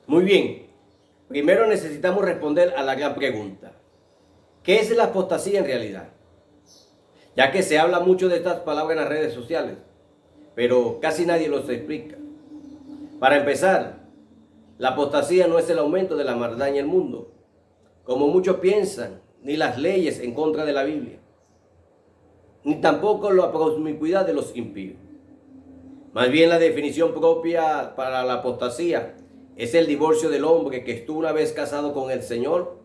Muy bien, primero necesitamos responder a la gran pregunta. ¿Qué es la apostasía en realidad? Ya que se habla mucho de estas palabras en las redes sociales, pero casi nadie los explica. Para empezar, la apostasía no es el aumento de la maldad en el mundo, como muchos piensan, ni las leyes en contra de la Biblia, ni tampoco la promiscuidad de los impíos. Más bien la definición propia para la apostasía es el divorcio del hombre que estuvo una vez casado con el Señor,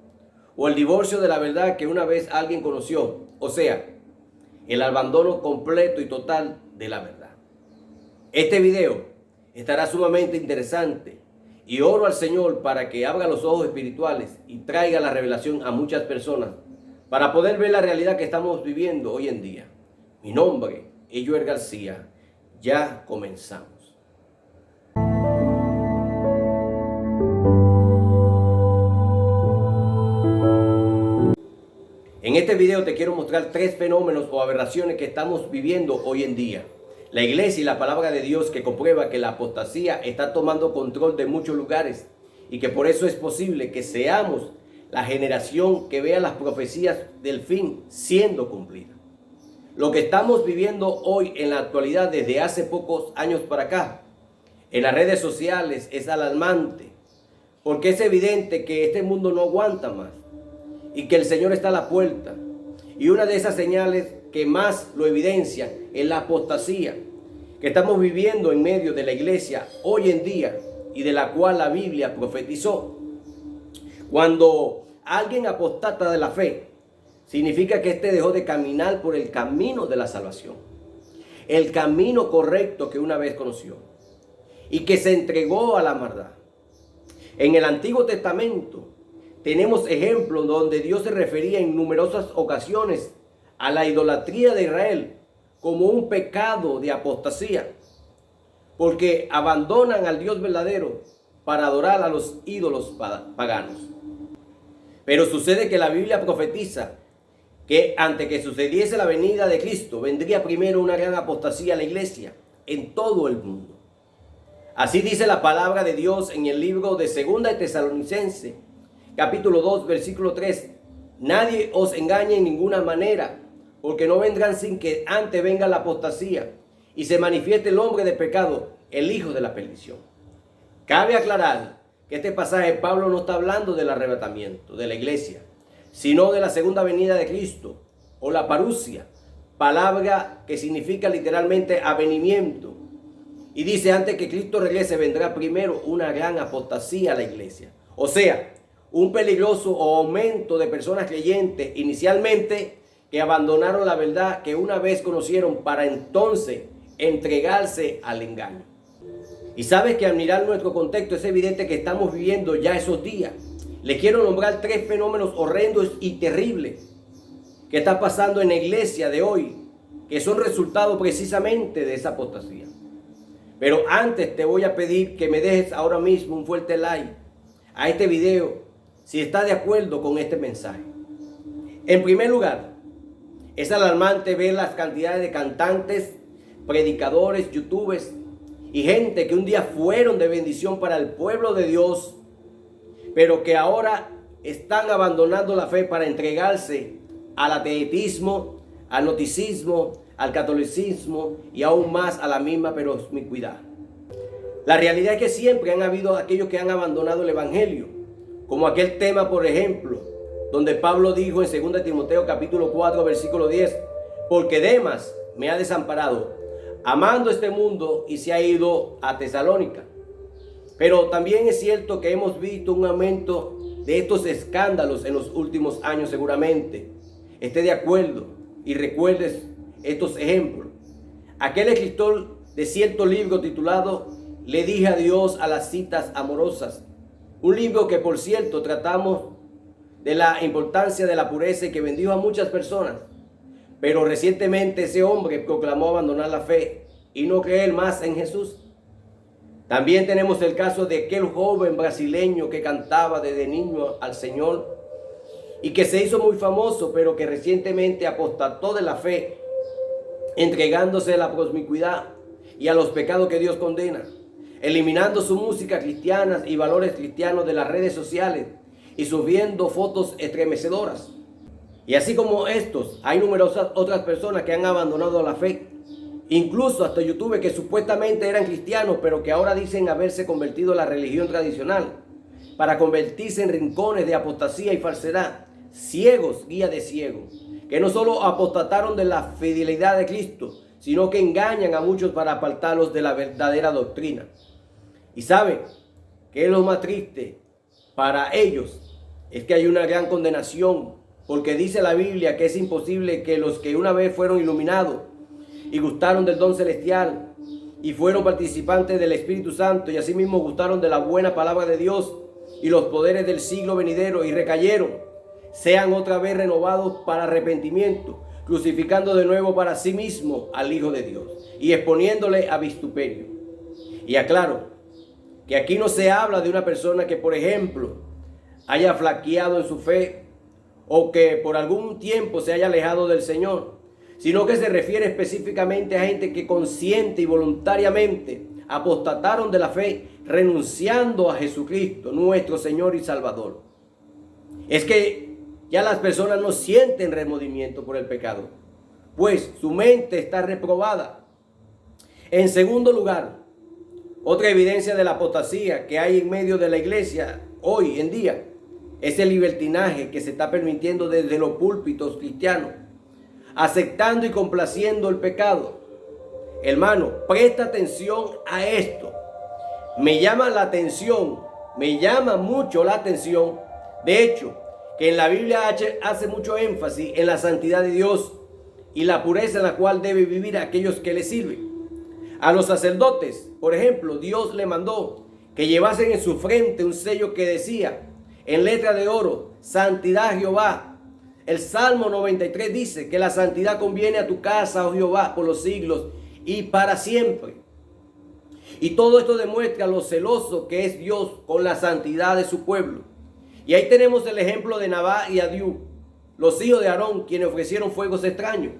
o el divorcio de la verdad que una vez alguien conoció, o sea, el abandono completo y total de la verdad. Este video estará sumamente interesante y oro al Señor para que abra los ojos espirituales y traiga la revelación a muchas personas para poder ver la realidad que estamos viviendo hoy en día. Mi nombre es Joel García. Ya comenzamos. En este video te quiero mostrar tres fenómenos o aberraciones que estamos viviendo hoy en día. La iglesia y la palabra de Dios que comprueba que la apostasía está tomando control de muchos lugares y que por eso es posible que seamos la generación que vea las profecías del fin siendo cumplidas. Lo que estamos viviendo hoy en la actualidad desde hace pocos años para acá en las redes sociales es alarmante, porque es evidente que este mundo no aguanta más y que el Señor está a la puerta. Y una de esas señales que más lo evidencia es la apostasía que estamos viviendo en medio de la iglesia hoy en día y de la cual la Biblia profetizó. Cuando alguien apostata de la fe, significa que éste dejó de caminar por el camino de la salvación, el camino correcto que una vez conoció, y que se entregó a la maldad. En el Antiguo Testamento tenemos ejemplos donde Dios se refería en numerosas ocasiones a la idolatría de Israel como un pecado de apostasía, porque abandonan al Dios verdadero para adorar a los ídolos paganos. Pero sucede que la Biblia profetiza que antes que sucediese la venida de Cristo, vendría primero una gran apostasía a la iglesia en todo el mundo. Así dice la palabra de Dios en el libro de 2 de Tesalonicenses, capítulo 2, versículo 3. Nadie os engañe en ninguna manera, porque no vendrán sin que antes venga la apostasía y se manifieste el hombre de pecado, el hijo de la perdición. Cabe aclarar que este pasaje Pablo no está hablando del arrebatamiento de la iglesia, sino de la segunda venida de Cristo, o la parusia, palabra que significa literalmente avenimiento. Y dice, antes que Cristo regrese vendrá primero una gran apostasía a la iglesia. O sea, un peligroso aumento de personas creyentes inicialmente que abandonaron la verdad que una vez conocieron para entonces entregarse al engaño. Y sabes que al mirar nuestro contexto es evidente que estamos viviendo ya esos días. Les quiero nombrar tres fenómenos horrendos y terribles que están pasando en la iglesia de hoy, que son resultado precisamente de esa apostasía. Pero antes te voy a pedir que me dejes ahora mismo un fuerte like a este video si estás de acuerdo con este mensaje. En primer lugar, es alarmante ver las cantidades de cantantes, predicadores, youtubers y gente que un día fueron de bendición para el pueblo de Dios, pero que ahora están abandonando la fe para entregarse al ateísmo, al gnosticismo, al catolicismo y aún más a la misma promiscuidad. La realidad es que siempre han habido aquellos que han abandonado el evangelio, como aquel tema, por ejemplo, donde Pablo dijo en 2 Timoteo capítulo 4 versículo 10, porque Demas me ha desamparado, amando este mundo, y se ha ido a Tesalónica. Pero también es cierto que hemos visto un aumento de estos escándalos en los últimos años seguramente. Esté de acuerdo y recuerdes estos ejemplos. Aquel escritor de cierto libro titulado Le dije adiós a las citas amorosas. Un libro que, por cierto, tratamos de la importancia de la pureza y que bendijo a muchas personas. Pero recientemente ese hombre proclamó abandonar la fe y no creer más en Jesús. También tenemos el caso de aquel joven brasileño que cantaba desde niño al Señor y que se hizo muy famoso, pero que recientemente apostató de la fe, entregándose a la promiscuidad y a los pecados que Dios condena. eliminando su música cristiana y valores cristianos de las redes sociales y subiendo fotos estremecedoras. Y así como estos, hay numerosas otras personas que han abandonado la fe. Incluso hasta YouTube, que supuestamente eran cristianos, pero que ahora dicen haberse convertido a la religión tradicional para convertirse en rincones de apostasía y falsedad, ciegos, guía de ciegos, que no solo apostataron de la fidelidad de Cristo, sino que engañan a muchos para apartarlos de la verdadera doctrina. Y saben que es lo más triste para ellos, es que hay una gran condenación, porque dice la Biblia que es imposible que los que una vez fueron iluminados y gustaron del don celestial y fueron participantes del Espíritu Santo y asimismo gustaron de la buena palabra de Dios y los poderes del siglo venidero y recayeron, sean otra vez renovados para arrepentimiento, crucificando de nuevo para sí mismo al Hijo de Dios y exponiéndole a vituperio. Y aclaro que aquí no se habla de una persona que, por ejemplo, haya flaqueado en su fe o que por algún tiempo se haya alejado del Señor, sino que se refiere específicamente a gente que consciente y voluntariamente apostataron de la fe, renunciando a Jesucristo, nuestro Señor y Salvador. Es que ya las personas no sienten remordimiento por el pecado, pues su mente está reprobada. En segundo lugar, otra evidencia de la apostasía que hay en medio de la iglesia hoy en día es el libertinaje que se está permitiendo desde los púlpitos cristianos, aceptando y complaciendo el pecado. Hermano, presta atención a esto. Me llama la atención, me llama mucho la atención. De hecho, que en la Biblia hace mucho énfasis en la santidad de Dios y la pureza en la cual debe vivir aquellos que le sirven. A los sacerdotes, por ejemplo, Dios le mandó que llevasen en su frente un sello que decía en letra de oro: santidad a Jehová. El Salmo 93 dice que la santidad conviene a tu casa, oh Jehová, por los siglos y para siempre. Y todo esto demuestra lo celoso que es Dios con la santidad de su pueblo. Y ahí tenemos el ejemplo de Nadab y Abiú, los hijos de Aarón, quienes ofrecieron fuegos extraños.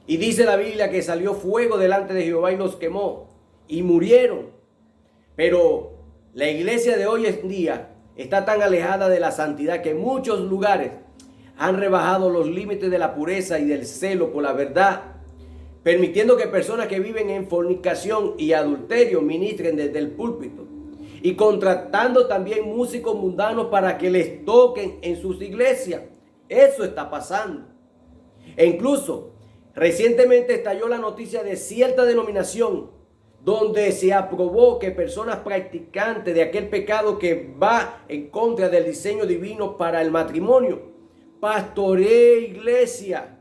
Y dice la Biblia que salió fuego delante de Jehová y los quemó y murieron. Pero la iglesia de hoy en día está tan alejada de la santidad que en muchos lugares han rebajado los límites de la pureza y del celo por la verdad, permitiendo que personas que viven en fornicación y adulterio ministren desde el púlpito y contratando también músicos mundanos para que les toquen en sus iglesias. Eso está pasando. E incluso recientemente estalló la noticia de cierta denominación donde se aprobó que personas practicantes de aquel pecado que va en contra del diseño divino para el matrimonio pastoree iglesia,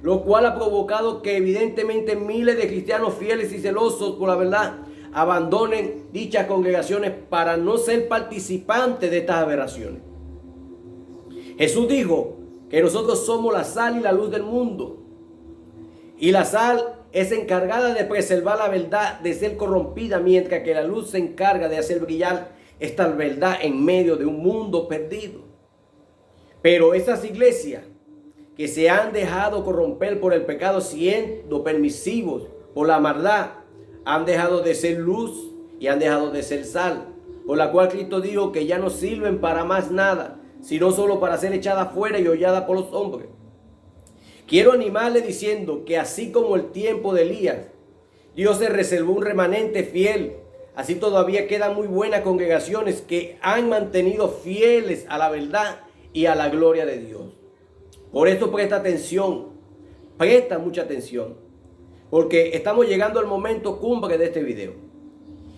lo cual ha provocado que evidentemente miles de cristianos fieles y celosos por la verdad abandonen dichas congregaciones para no ser participantes de estas aberraciones. Jesús dijo que nosotros somos la sal y la luz del mundo, y la sal es encargada de preservar la verdad de ser corrompida, mientras que la luz se encarga de hacer brillar esta verdad en medio de un mundo perdido. Pero esas iglesias que se han dejado corromper por el pecado, siendo permisivos por la maldad, han dejado de ser luz y han dejado de ser sal, por la cual Cristo dijo que ya no sirven para más nada, sino solo para ser echadas fuera y holladas por los hombres. Quiero animarle diciendo que así como el tiempo de Elías, Dios se reservó un remanente fiel, así todavía quedan muy buenas congregaciones que han mantenido fieles a la verdad y a la gloria de Dios. Por eso presta atención, presta mucha atención, porque estamos llegando al momento cumbre de este video.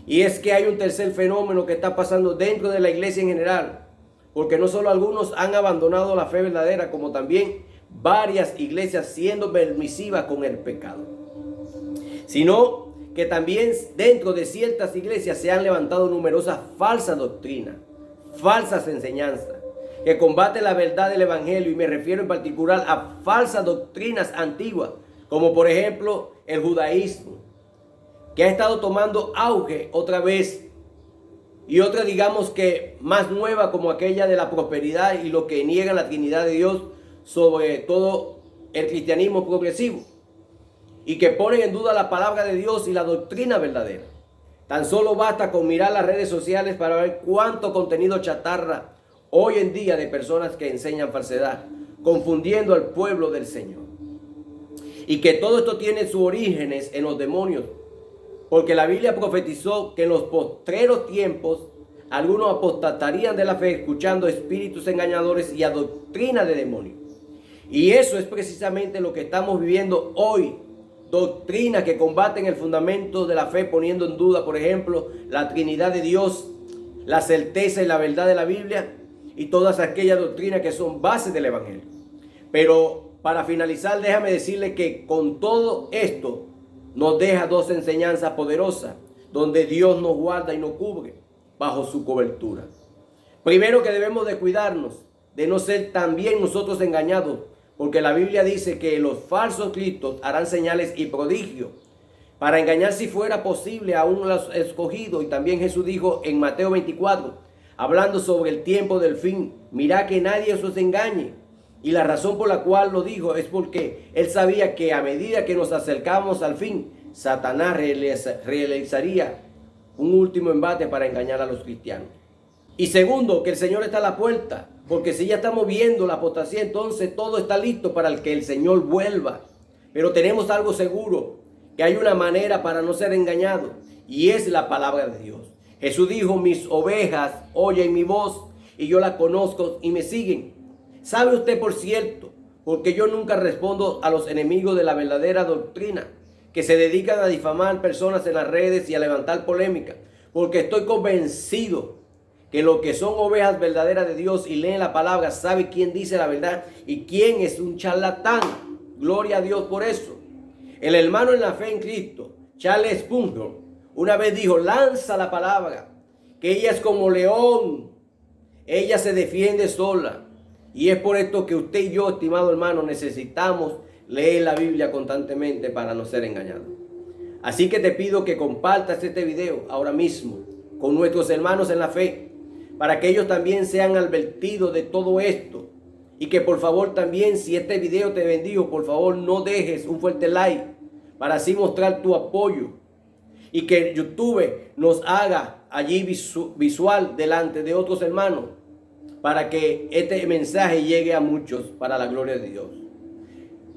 Y es que hay un tercer fenómeno que está pasando dentro de la iglesia en general, porque no solo algunos han abandonado la fe verdadera, como también varias iglesias siendo permisivas con el pecado, sino que también dentro de ciertas iglesias se han levantado numerosas falsas doctrinas, falsas enseñanzas, que combate la verdad del evangelio, y me refiero en particular a falsas doctrinas antiguas, como por ejemplo el judaísmo, que ha estado tomando auge otra vez, y otra digamos que más nueva, como aquella de la prosperidad y lo que niega la Trinidad de Dios, sobre todo el cristianismo progresivo, y que ponen en duda la palabra de Dios y la doctrina verdadera. Tan solo basta con mirar las redes sociales para ver cuánto contenido chatarra hoy en día de personas que enseñan falsedad, confundiendo al pueblo del Señor. Y que todo esto tiene sus orígenes en los demonios, porque la Biblia profetizó que en los postreros tiempos algunos apostatarían de la fe escuchando espíritus engañadores y a doctrina de demonios. Y eso es precisamente lo que estamos viviendo hoy. Doctrinas que combaten el fundamento de la fe, poniendo en duda, por ejemplo, la Trinidad de Dios, la certeza y la verdad de la Biblia y todas aquellas doctrinas que son bases del Evangelio. Pero para finalizar, déjame decirle que con todo esto nos deja dos enseñanzas poderosas, donde Dios nos guarda y nos cubre bajo su cobertura. Primero, que debemos de cuidarnos de no ser también nosotros engañados, porque la Biblia dice que los falsos cristos harán señales y prodigios para engañar, si fuera posible, aún a los escogidos. Y también Jesús dijo en Mateo 24, hablando sobre el tiempo del fin: mirad que nadie os engañe. Y la razón por la cual lo dijo es porque él sabía que a medida que nos acercamos al fin, Satanás realizaría un último embate para engañar a los cristianos. Y segundo, que el Señor está a la puerta, porque si ya estamos viendo la apostasía, entonces todo está listo para que el Señor vuelva. Pero tenemos algo seguro, que hay una manera para no ser engañados, y es la palabra de Dios. Jesús dijo: mis ovejas oyen mi voz, y yo la conozco y me siguen. ¿Sabe usted, por cierto? Porque yo nunca respondo a los enemigos de la verdadera doctrina, que se dedican a difamar personas en las redes y a levantar polémica, porque estoy convencido que los que son ovejas verdaderas de Dios y leen la palabra saben quién dice la verdad y quién es un charlatán. Gloria a Dios por eso. El hermano en la fe en Cristo, Charles Spurgeon, una vez dijo: lanza la palabra, que ella es como león, ella se defiende sola. Y es por esto que usted y yo, estimado hermano, necesitamos leer la Biblia constantemente para no ser engañados. Así que te pido que compartas este video ahora mismo con nuestros hermanos en la fe, para que ellos también sean advertidos de todo esto. Y que por favor también, si este video te bendijo, por favor no dejes un fuerte like para así mostrar tu apoyo. Y que YouTube nos haga allí visual delante de otros hermanos, para que este mensaje llegue a muchos para la gloria de Dios.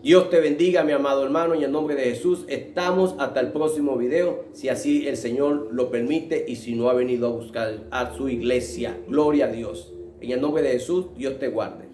Dios te bendiga, mi amado hermano, y en el nombre de Jesús estamos hasta el próximo video, si así el Señor lo permite y si no ha venido a buscar a su iglesia. Gloria a Dios. En el nombre de Jesús, Dios te guarde.